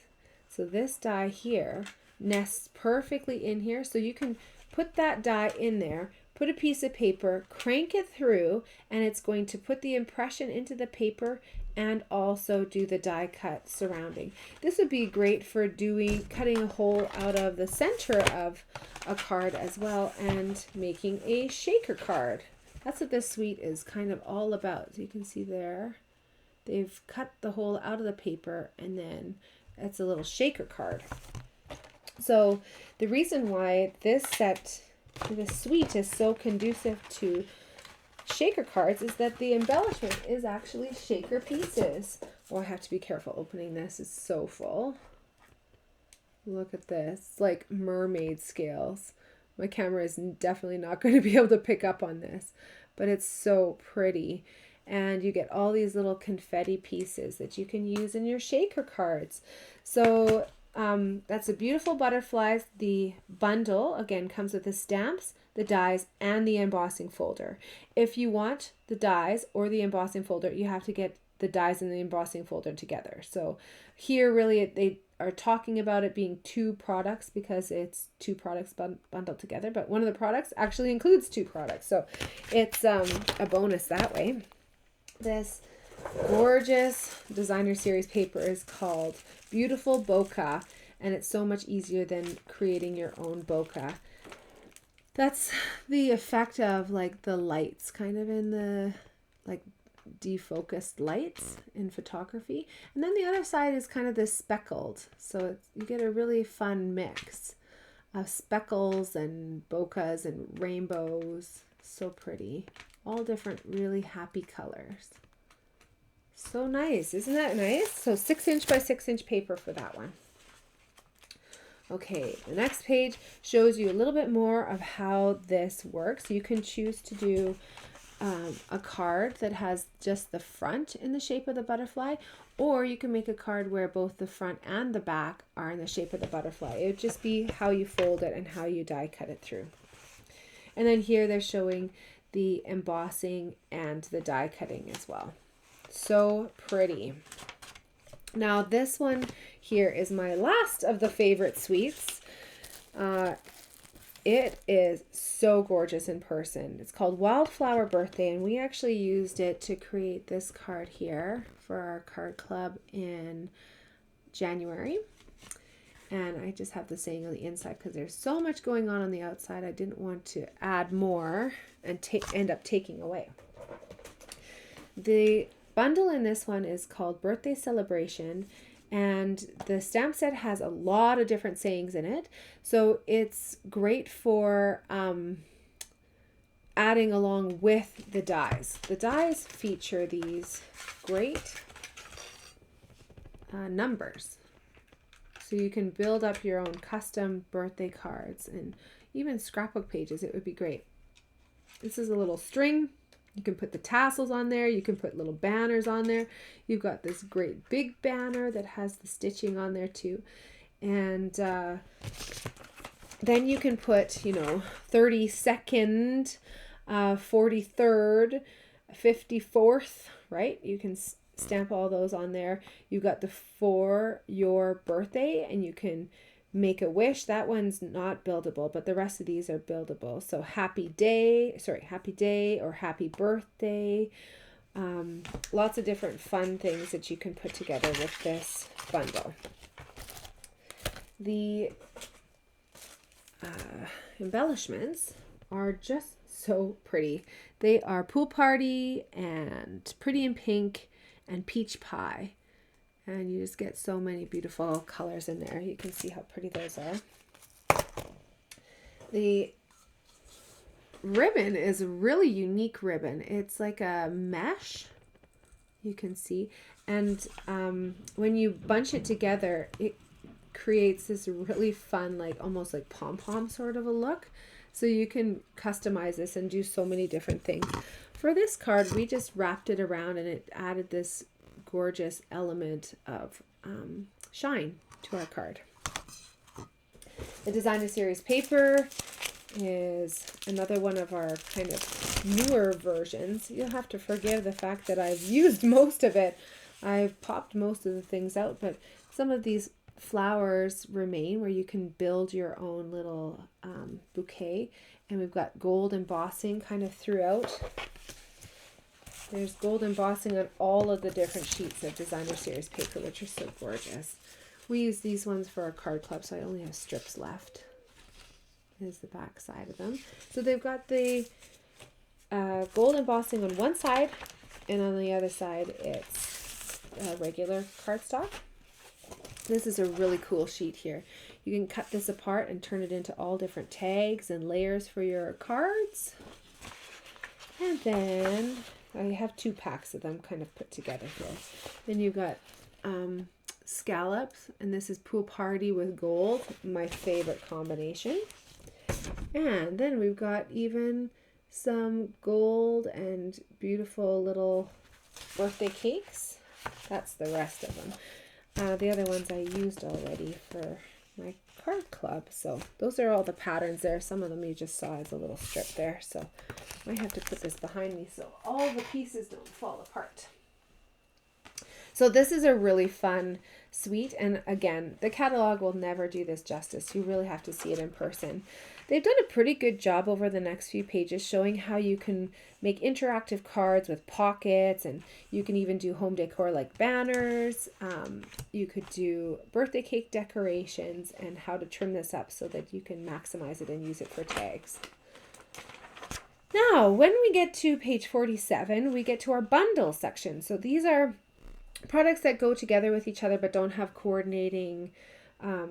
So this die here nests perfectly in here. So you can put that die in there, put a piece of paper, crank it through, and it's going to put the impression into the paper and also do the die cut surrounding. This would be great for cutting a hole out of the center of a card as well and making a shaker card. That's what this suite is kind of all about. So you can see there, they've cut the hole out of the paper and then it's a little shaker card. So the reason why this suite is so conducive to shaker cards is that the embellishment is actually shaker pieces. Oh, I have to be careful opening this. It's so full. Look at this. It's like mermaid scales. My camera is definitely not going to be able to pick up on this, but it's so pretty. And you get all these little confetti pieces that you can use in your shaker cards. So that's a beautiful butterflies. The bundle, again, comes with the stamps, the dies, and the embossing folder. If you want the dies or the embossing folder, you have to get the dies and the embossing folder together. So here really they are talking about it being 2 products because it's 2 products bundled together, but one of the products actually includes 2 products. So it's a bonus that way. This gorgeous designer series paper is called Beautiful Bokeh, and it's so much easier than creating your own bokeh. That's the effect of like the lights kind of in the like defocused lights in photography. And then the other side is kind of this speckled. So you get a really fun mix of speckles and bokehs and rainbows. So pretty. All different really happy colors. So nice. Isn't that nice? So 6-inch by 6-inch paper for that one. Okay, the next page shows you a little bit more of how this works. You can choose to do a card that has just the front in the shape of the butterfly, or you can make a card where both the front and the back are in the shape of the butterfly. It would just be how you fold it and how you die cut it through. And then here they're showing the embossing and the die cutting as well. So pretty. Now this one here is my last of the favorite sweets. It is so gorgeous in person. It's called Wildflower Birthday, and we actually used it to create this card here for our card club in January. And I just have the saying on the inside because there's so much going on the outside. I didn't want to add more and end up taking away. The bundle in this one is called Birthday Celebration, and the stamp set has a lot of different sayings in it. So it's great for adding along with the dies. The dies feature these great numbers. So you can build up your own custom birthday cards and even scrapbook pages. It would be great. This is a little string. You can put the tassels on there. You can put little banners on there. You've got this great big banner that has the stitching on there too. And then you can put, 32nd, 43rd, 54th, right? You can stamp all those on there. You've got the for your birthday, and you can make a wish. That one's not buildable, but the rest of these are buildable. So happy day or happy birthday. Lots of different fun things that you can put together with this bundle. The embellishments are just so pretty. They are pool party and pretty in pink and peach pie. And you just get so many beautiful colors in there. You can see how pretty those are. The ribbon is a really unique ribbon. It's like a mesh, you can see. And when you bunch it together, it creates this really fun, like almost like pom-pom sort of a look. So you can customize this and do so many different things. For this card, we just wrapped it around and it added this gorgeous element of shine to our card. The designer series paper is another one of our kind of newer versions. You'll have to forgive the fact that I've used most of it. I've popped most of the things out, but some of these flowers remain where you can build your own little bouquet. And we've got gold embossing kind of throughout. There's gold embossing on all of the different sheets of designer series paper, which are so gorgeous. We use these ones for our card club, so I only have strips left. There's the back side of them. So they've got the gold embossing on one side, and on the other side it's regular cardstock. This is a really cool sheet here. You can cut this apart and turn it into all different tags and layers for your cards. And then I have 2 packs of them kind of put together here. Then you've got scallops, and this is pool party with gold, my favorite combination. And then we've got even some gold and beautiful little birthday cakes. That's the rest of them. The other ones I used already for my card club. So those are all the patterns there. Some of them you just saw as a little strip there. So I have to put this behind me so all the pieces don't fall apart. So this is a really fun suite. And again, the catalog will never do this justice. You really have to see it in person. They've done a pretty good job over the next few pages showing how you can make interactive cards with pockets, and you can even do home decor like banners. You could do birthday cake decorations and how to trim this up so that you can maximize it and use it for tags. Now, when we get to page 47, we get to our bundle section. So these are products that go together with each other but don't have coordinating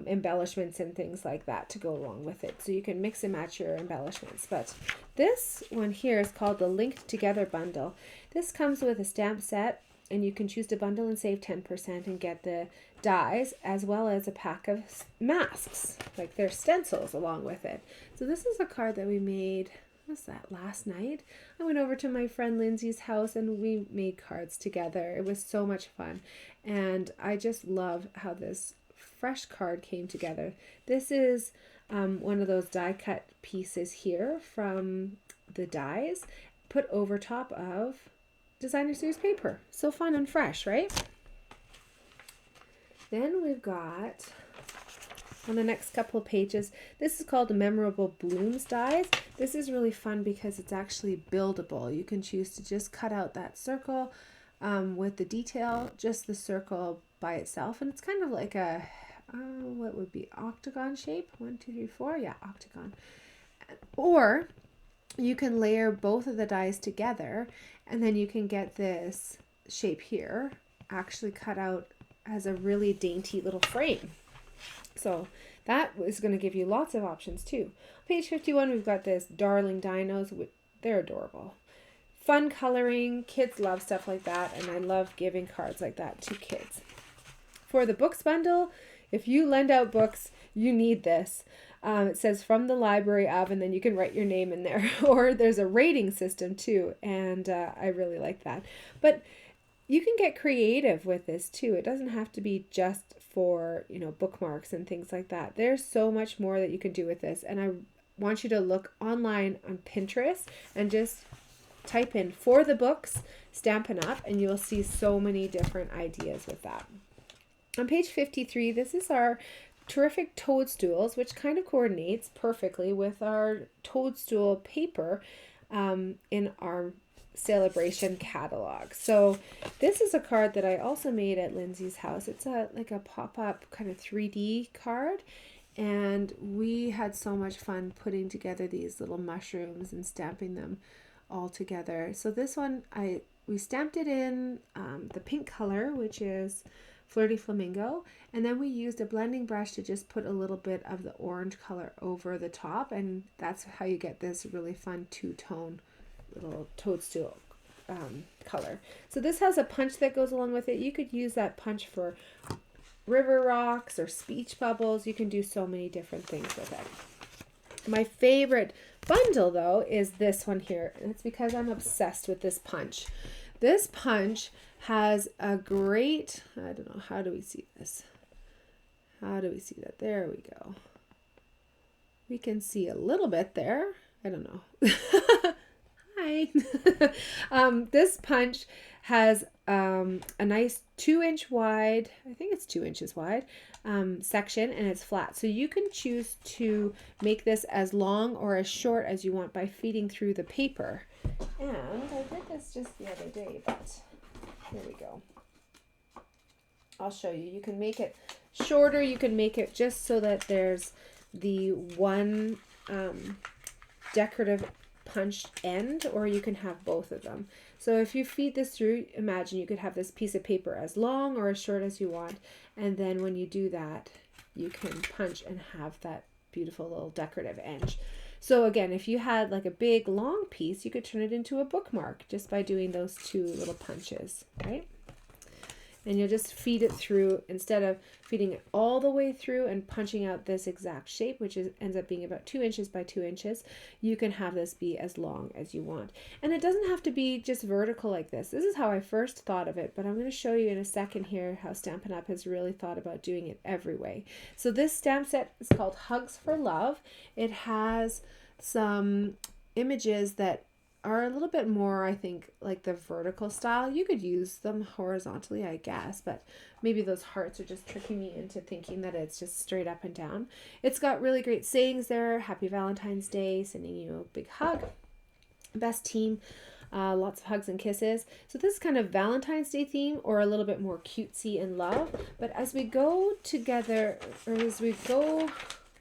embellishments and things like that to go along with it. So you can mix and match your embellishments. But this one here is called the Linked Together Bundle. This comes with a stamp set, and you can choose to bundle and save 10% and get the dies as well as a pack of masks, like their stencils along with it. So this is a card that we made, what was that, last night? I went over to my friend Lindsay's house and we made cards together. It was so much fun. And I just love how this fresh card came together. This is one of those die cut pieces here from the dies put over top of designer series paper. So fun and fresh, right? Then we've got on the next couple of pages, this is called the Memorable Blooms dies. This is really fun because it's actually buildable. You can choose to just cut out that circle with the detail, just the circle by itself, and it's kind of like a what would be octagon shape. 1, 2, 3, 4, yeah, octagon. Or you can layer both of the dies together, and then you can get this shape here actually cut out as a really dainty little frame. So that is going to give you lots of options too. Page 51, we've got this Darling Dinos. They're adorable. Fun coloring. Kids love stuff like that, and I love giving cards like that to kids. For the books bundle, if you lend out books, you need this. It says from the library of, and then you can write your name in there. Or there's a rating system too, and I really like that. But you can get creative with this too. It doesn't have to be just for, bookmarks and things like that. There's so much more that you can do with this. And I want you to look online on Pinterest and just type in for the books, Stampin' Up, and you'll see so many different ideas with that. On page 53, this is our terrific toadstools, which kind of coordinates perfectly with our toadstool paper in our Sale-A-Bration catalog. So this is a card that I also made at Lindsay's house. It's like a pop-up kind of 3D card, and we had so much fun putting together these little mushrooms and stamping them all together. So this one we stamped it in the pink color, which is Flirty Flamingo, and then we used a blending brush to just put a little bit of the orange color over the top, and that's how you get this really fun two-tone little toadstool color. So this has a punch that goes along with it. You could use that punch for river rocks or speech bubbles. You can do so many different things with it. My favorite bundle though is this one here, and it's because I'm obsessed with this punch. This punch has a great, I don't know, how do we see this? How do we see that? There we go. We can see a little bit there. I don't know. Hi. This punch has a nice 2-inch wide, I think it's 2 inches wide, section, and it's flat. So you can choose to make this as long or as short as you want by feeding through the paper. And I did this just the other day, but here we go. I'll show you. You can make it shorter. You can make it just so that there's the one decorative punched end, or you can have both of them. So if you feed this through, imagine you could have this piece of paper as long or as short as you want, and then when you do that, you can punch and have that beautiful little decorative edge. So again, if you had like a big long piece, you could turn it into a bookmark just by doing those two little punches, right? And you'll just feed it through instead of feeding it all the way through and punching out this exact shape, which ends up being about 2 inches by 2 inches. You can have this be as long as you want. And it doesn't have to be just vertical like this. This is how I first thought of it, but I'm going to show you in a second here how Stampin' Up! Has really thought about doing it every way. So this stamp set is called Hugs for Love. It has some images that are a little bit more, I think, like the vertical style. You could use them horizontally, I guess, but maybe those hearts are just tricking me into thinking that it's just straight up and down. It's got really great sayings there. Happy Valentine's Day, sending you a big hug. Best team, lots of hugs and kisses. So this is kind of Valentine's Day theme or a little bit more cutesy and love. But as we go together, or as we go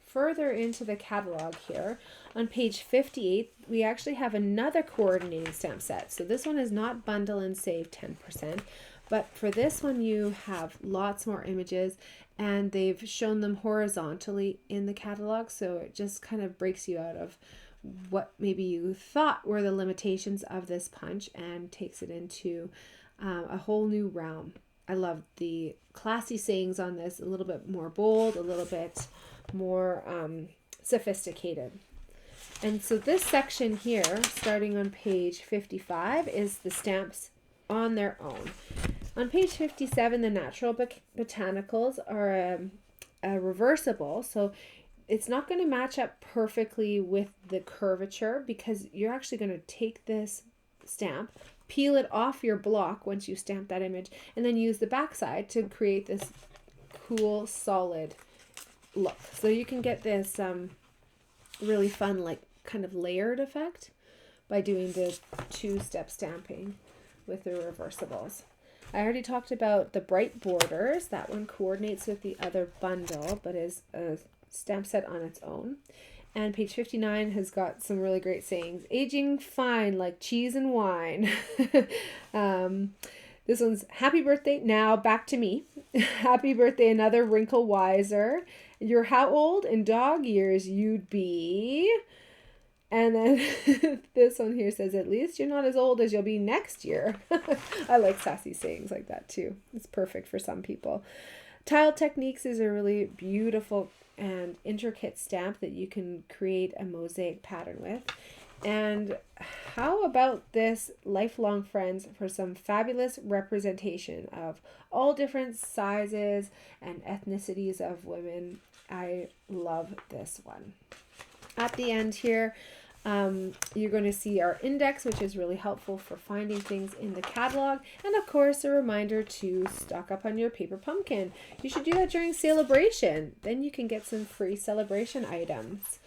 further into the catalog here, on page 58, we actually have another coordinating stamp set. So this one is not bundle and save 10%, but for this one you have lots more images and they've shown them horizontally in the catalog. So it just kind of breaks you out of what maybe you thought were the limitations of this punch and takes it into a whole new realm. I love the classy sayings on this, a little bit more bold, a little bit more sophisticated. And so this section here, starting on page 55, is the stamps on their own. On page 57, the natural botanicals are a reversible, so it's not going to match up perfectly with the curvature because you're actually going to take this stamp, peel it off your block once you stamp that image, and then use the backside to create this cool, solid look. So you can get this really fun, like kind of layered effect by doing the two-step stamping with the reversibles. I already talked about the bright borders. That one coordinates with the other bundle, but is a stamp set on its own. And page 59 has got some really great sayings. Aging fine like cheese and wine. This one's happy birthday. Now back to me. Happy birthday, another wrinkle wiser. You're how old in dog years you'd be. And then this one here says, at least you're not as old as you'll be next year. I like sassy sayings like that too. It's perfect for some people. Tile Techniques is a really beautiful and intricate stamp that you can create a mosaic pattern with. And how about this Lifelong Friends for some fabulous representation of all different sizes and ethnicities of women. I love this one. At the end here, you're going to see our index, which is really helpful for finding things in the catalog. And of course, a reminder to stock up on your paper pumpkin. You should do that during Sale-A-Bration. Then you can get some free celebration items.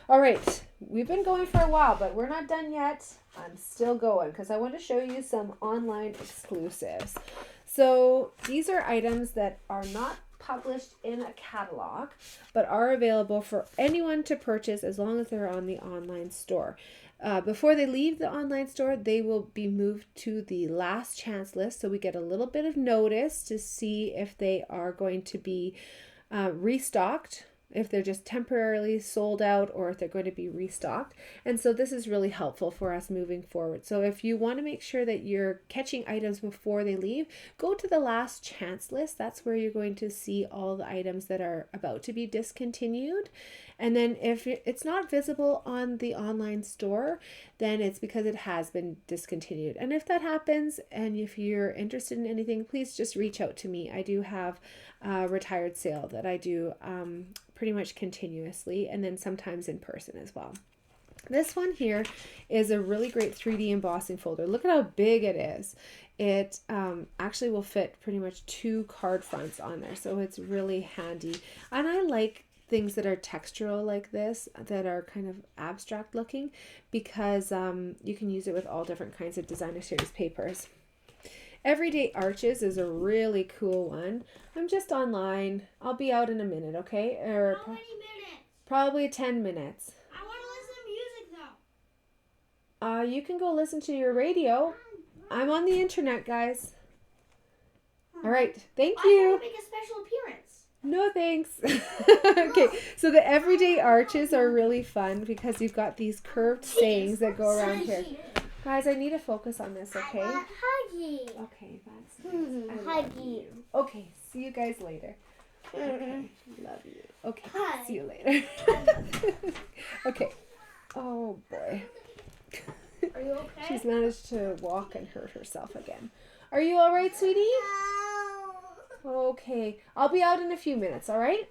All right, we've been going for a while, but we're not done yet. I'm still going because I want to show you some online exclusives. So these are items that are not published in a catalog, but are available for anyone to purchase as long as they're on the online store. Before they leave the online store, they will be moved to the last chance list, so we get a little bit of notice to see if they are going to be restocked, if they're just temporarily sold out, or if they're going to be restocked. And so this is really helpful for us moving forward. So if you want to make sure that you're catching items before they leave, go to the last chance list. That's where you're going to see all the items that are about to be discontinued. And then if it's not visible on the online store, then it's because it has been discontinued. And if that happens, and if you're interested in anything, please just reach out to me. I do have a retired sale that I do pretty much continuously, and then sometimes in person as well. This one here is a really great 3D embossing folder. Look at how big it is. It actually will fit pretty much 2 card fronts on there, so it's really handy. And I like things that are textural like this, that are kind of abstract looking, because you can use it with all different kinds of designer series papers. Everyday Arches is a really cool one. I'm just online. I'll be out in a minute, okay? Or how many minutes? Probably 10 minutes. I want to listen to music though. You can go listen to your radio. I'm on the internet, guys. All right. Thank you. I want to make a special appearance. No thanks. Okay, so the everyday arches are really fun because you've got these curved sayings that go around here. Guys, I need to focus on this, okay? Huggy. Okay, that's nice. I love Huggy. you. Okay, see you guys later. Okay, love you. Okay, Hi. see you later. Okay. Oh boy. Are you okay? She's managed to walk and hurt herself again. Are you all right, sweetie? Okay, I'll be out in a few minutes, all right?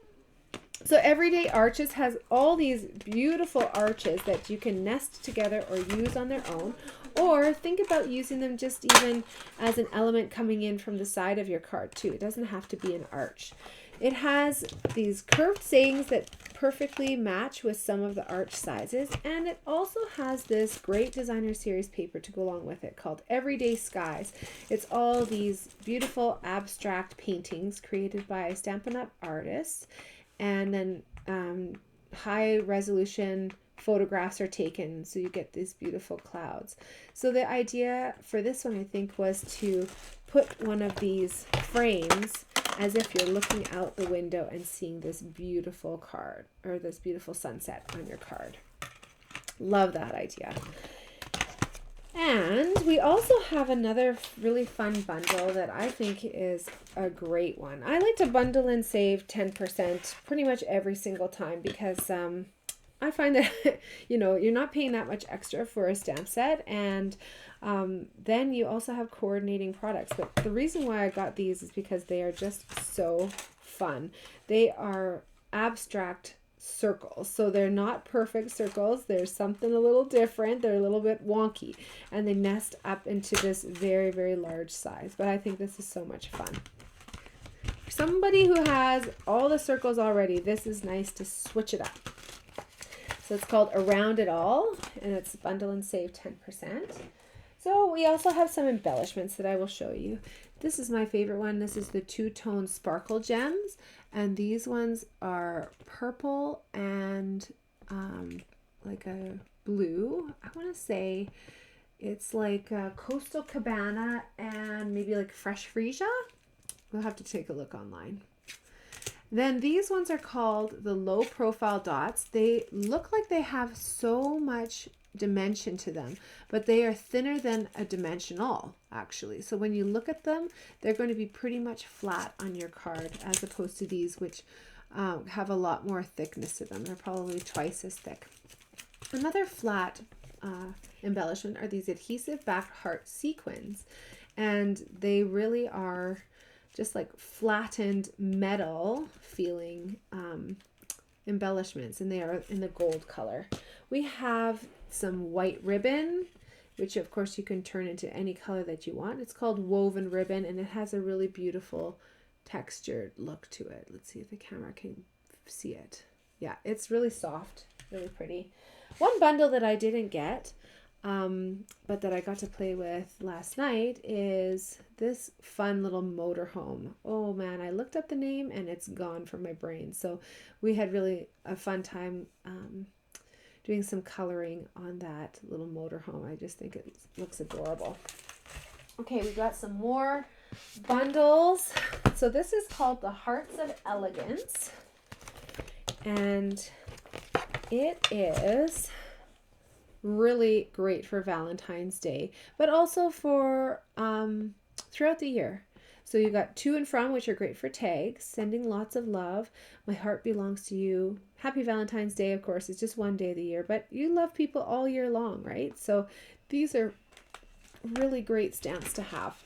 So Everyday Arches has all these beautiful arches that you can nest together or use on their own, or think about using them just even as an element coming in from the side of your card too. It doesn't have to be an arch. It has these curved sayings that perfectly match with some of the arch sizes, and it also has this great designer series paper to go along with it called Everyday Skies. It's all these beautiful abstract paintings created by Stampin' Up! Artists, and then high resolution photographs are taken, so you get these beautiful clouds. So the idea for this one, I think, was to put one of these frames as if you're looking out the window and seeing this beautiful card or this beautiful sunset on your card. Love that idea. And we also have another really fun bundle that I think is a great one. I like to bundle and save 10% pretty much every single time because I find that, you know, you're not paying that much extra for a stamp set, and then you also have coordinating products. But the reason why I got these is because they are just so fun. They are abstract circles, so they're not perfect circles. There's something a little different. They're a little bit wonky, and they nest up into this very, very large size. But I think this is so much fun. For somebody who has all the circles already, this is nice to switch it up. So it's called Around It All, and it's bundle and save 10%. So we also have some embellishments that I will show you. This is my favorite one. This is the two-tone sparkle gems, and these ones are purple and like a blue. I want to say it's like a Coastal Cabana and maybe like Fresh Freesia. We'll have to take a look online. Then these ones are called the low profile dots. They look like they have so much dimension to them, but they are thinner than a dimensional actually. So when you look at them, they're going to be pretty much flat on your card as opposed to these, which have a lot more thickness to them. They're probably twice as thick. Another flat embellishment are these adhesive back heart sequins, and they really are just like flattened metal feeling embellishments, and they are in the gold color. We have some white ribbon, which of course you can turn into any color that you want. It's called woven ribbon, and it has a really beautiful textured look to it. Let's see if the camera can see it. Yeah, it's really soft, really pretty. One bundle that I didn't get, but that I got to play with last night is this fun little motorhome. Oh man, I looked up the name and it's gone from my brain. So we had really a fun time doing some coloring on that little motorhome. I just think it looks adorable. Okay, we got some more bundles. So this is called the Hearts of Elegance, and it is really great for Valentine's Day, but also for throughout the year. So you got to and from, which are great for tags, sending lots of love, my heart belongs to you, happy Valentine's Day. Of course, it's just one day of the year, but you love people all year long, right? So these are really great stamps to have.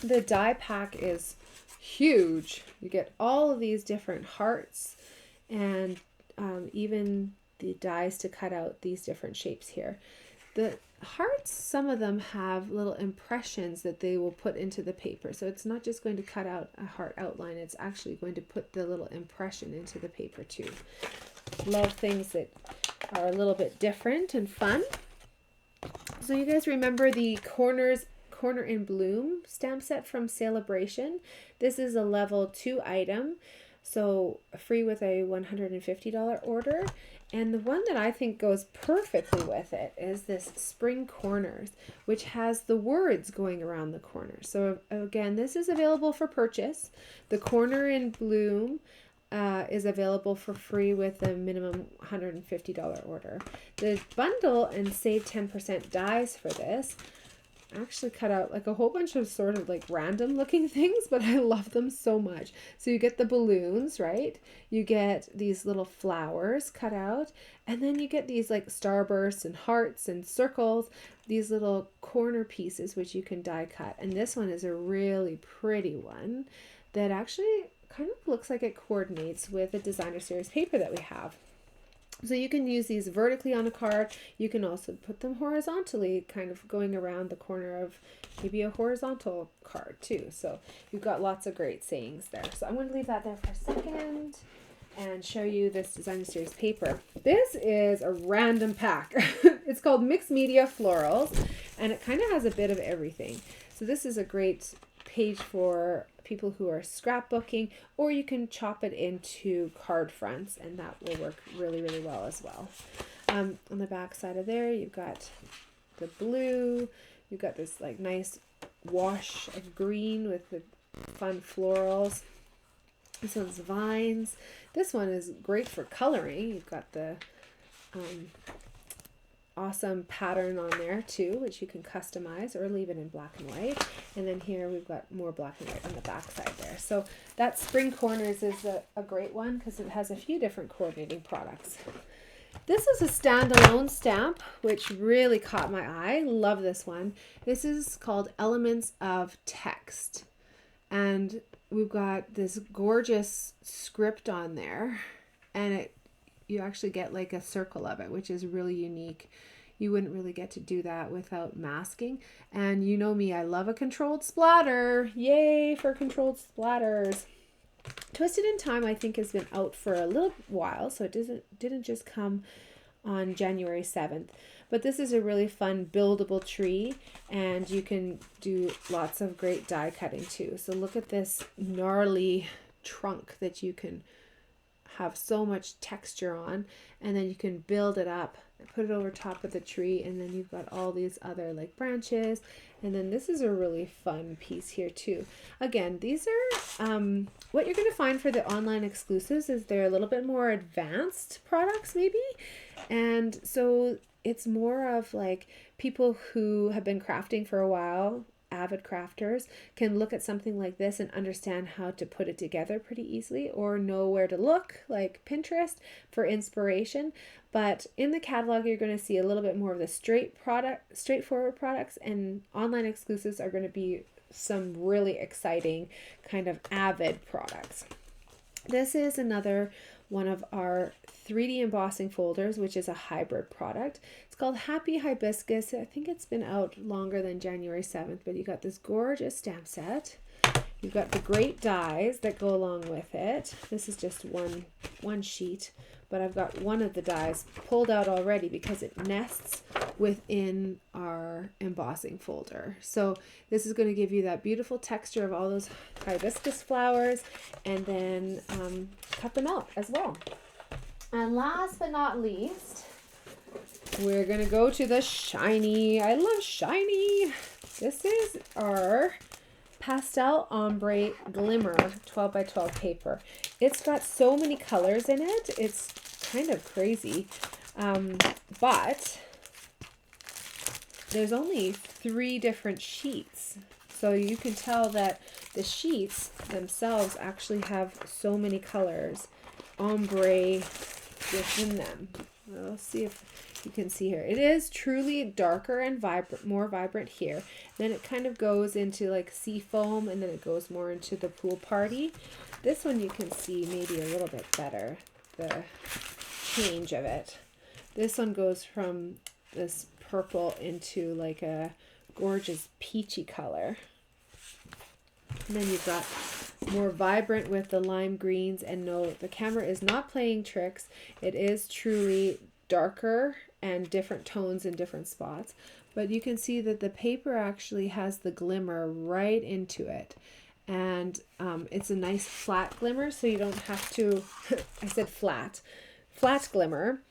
The die pack is huge. You get all of these different hearts, and even the dies to cut out these different shapes here. The hearts, some of them have little impressions that they will put into the paper. So it's not just going to cut out a heart outline, it's actually going to put the little impression into the paper too. Love things that are a little bit different and fun. So you guys remember the Corner in Bloom stamp set from Sale-A-Bration? This is a level 2 item. So free with a $150 order. And the one that I think goes perfectly with it is this Spring Corners, which has the words going around the corners. So again, this is available for purchase. The Corner in Bloom is available for free with a minimum $150 order. The bundle and save 10% dies for this. I actually cut out like a whole bunch of sort of like random looking things, but I love them so much. So you get the balloons, right? You get these little flowers cut out, and then you get these like starbursts and hearts and circles, these little corner pieces which you can die cut. And this one is a really pretty one that actually kind of looks like it coordinates with the designer series paper that we have. So you can use these vertically on a card. You can also put them horizontally, kind of going around the corner of maybe a horizontal card too. So you've got lots of great sayings there. So I'm going to leave that there for a second and show you this designer series paper. This is a random pack. It's called Mixed Media Florals, and it kind of has a bit of everything. So this is a great page for people who are scrapbooking, or you can chop it into card fronts, and that will work really, really well as well. On the back side of there, you've got the blue, you've got this like nice wash of green with the fun florals. This one's vines. This one is great for coloring. You've got the awesome pattern on there too, which you can customize or leave it in black and white. And then here we've got more black and white on the back side there. So that Spring Corners is a great one because it has a few different coordinating products. This is a standalone stamp, which really caught my eye. Love this one. This is called Elements of Text. And we've got this gorgeous script on there, and you actually get like a circle of it, which is really unique. You wouldn't really get to do that without masking. And you know me, I love a controlled splatter. Yay for controlled splatters. Twisted in Time, I think, has been out for a little while, so it didn't just come on January 7th. But this is a really fun buildable tree, and you can do lots of great die cutting too. So look at this gnarly trunk that you can have so much texture on, and then you can build it up and put it over top of the tree, and then you've got all these other like branches. And then this is a really fun piece here too. Again, these are what you're going to find for the online exclusives is they're a little bit more advanced products maybe, and so it's more of like people who have been crafting for a while, avid crafters, can look at something like this and understand how to put it together pretty easily, or know where to look, like Pinterest, for inspiration. But in the catalog, you're going to see a little bit more of the straightforward products, and online exclusives are going to be some really exciting kind of avid products. This is another one of our 3D embossing folders, which is a hybrid product. It's called Happy Hibiscus. I think it's been out longer than January 7th, but you got this gorgeous stamp set. You've got the great dies that go along with it. This is just one sheet, but I've got one of the dies pulled out already because it nests within our embossing folder. So this is going to give you that beautiful texture of all those hibiscus flowers, and then cut them out as well. And last but not least, we're going to go to the shiny. I love shiny. This is our Pastel Ombre Glimmer 12 by 12 paper. It's got so many colors in it. It's kind of crazy. But there's only 3 different sheets. So you can tell that the sheets themselves actually have so many colors, ombre, within them. Let's see if you can see here. It is truly darker and vibrant, more vibrant here. Then it kind of goes into like sea foam, and then it goes more into the pool party. This one you can see maybe a little bit better, the change of it. This one goes from this purple into like a gorgeous peachy color. And then you've got more vibrant with the lime greens, and no, the camera is not playing tricks. It is truly darker and different tones in different spots, but you can see that the paper actually has the glimmer right into it. And it's a nice flat glimmer, so you don't have to, I said flat glimmer.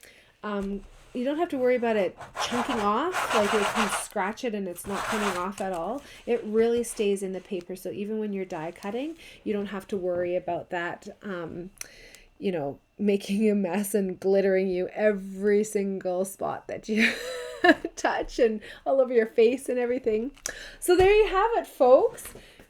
You don't have to worry about it chunking off, like it can scratch it and it's not coming off at all. It really stays in the paper, so even when you're die cutting, you don't have to worry about that, you know, making a mess and glittering you every single spot that you touch and all over your face and everything. So there you have it, folks.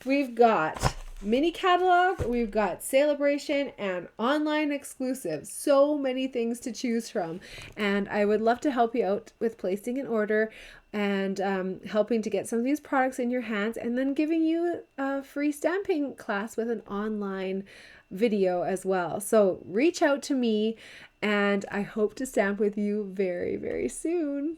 We've got mini catalog, we've got Sale-A-Bration, and online exclusives. So many things to choose from. And I would love to help you out with placing an order and helping to get some of these products in your hands, and then giving you a free stamping class with an online video as well. So reach out to me, and I hope to stamp with you very, very soon.